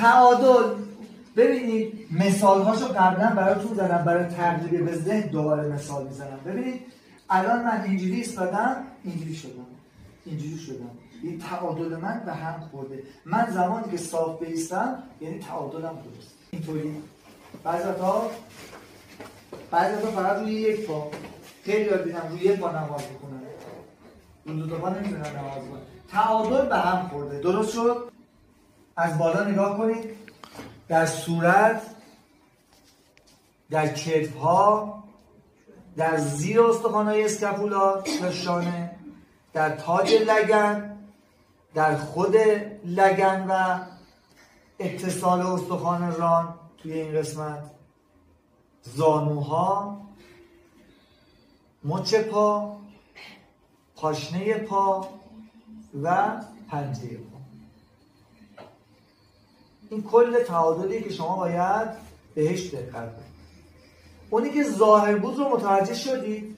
تعادل. ببینید مثالهاشو قبلا براتون زدم، برای تقریب به ذهن دوباره مثال میزنم. ببینید الان من اینجوری ایستادم، اینجوری شدم، اینجوری شدم، این تعادل من به هم خورده. من زمانی که صاف بایستم یعنی تعادلم درست. اینطوری بعضی‌ها فقط روی یک پا، خیلی یاد دیدم روی یک پا نماز میخونن، رو دو پا نمیتونن نماز بخونن. تعادل به هم خورده. درست شد؟ از بالا نگاه کنید، در صورت، در کتف‌ها، در زیر استخوان‌های اسکاپولار و شانه، در تاج لگن، در خود لگن و اتصال استخوان ران توی این قسمت، زانوها، مچ پا، پاشنه پا و پنجه پا. این کل تعادلی که شما باید بهش دقت کنید. اونی که ظاهر بود رو متوجه شدید؟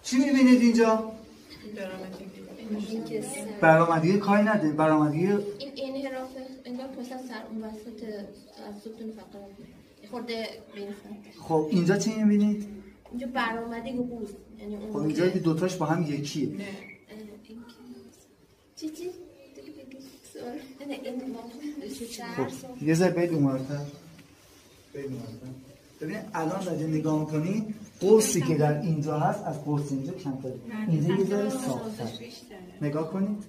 چی می‌بینید اینجا؟ برآمدگی کاری نده. برآمدگی این انحراف انگار پشت سر اون وسط از ستون فقرات خورده بینسن. خب اینجا چی می‌بینید؟ اینجا برآمدگی قوس، یعنی اون خب اینجا که دوتاش با هم یکیه. نه چی نه خب یه ذره برید اونورتر. ببین الان اگه نگاه می‌کنید قوسی که در اینجا هست از قوس اینجا کمتره. اینجا یه ذره ساخت‌تر. نگاه کنید.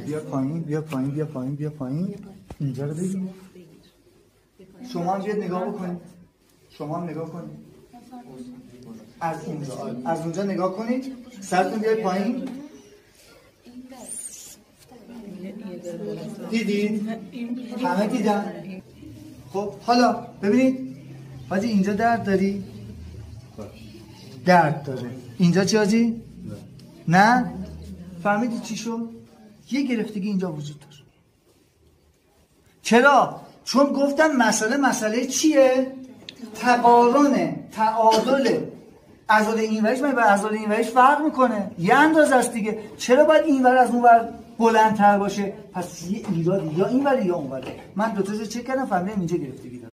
بیا پایین، بیا پایین، بیا پایین، بیا پایین. اینجا رو ببین. شما هم بیاد نگاه بکنید. شما هم نگاه کنید. از اونجا نگاه کنید. سرتون بیاد پایین. دیدید؟ همه دیدن؟ خب حالا ببینید حاجی اینجا درد داری؟ درد داره. اینجا چی حاجی؟ نه؟ فهمیدی چی شد؟ یه گرفتگی اینجا وجود داره. چرا؟ چون گفتم مسئله چیه؟ تقارنه، تعادله. عضله اینوریش من با عضله اینوریش فرق میکنه. یه اندازه است دیگه. چرا باید اینور از اونور بلندتر باشه؟ پس یه ایرادی یا اینوری یا اونوری. من دو تاشو چک کردم فهمیدم اینجا گرفتگی داره.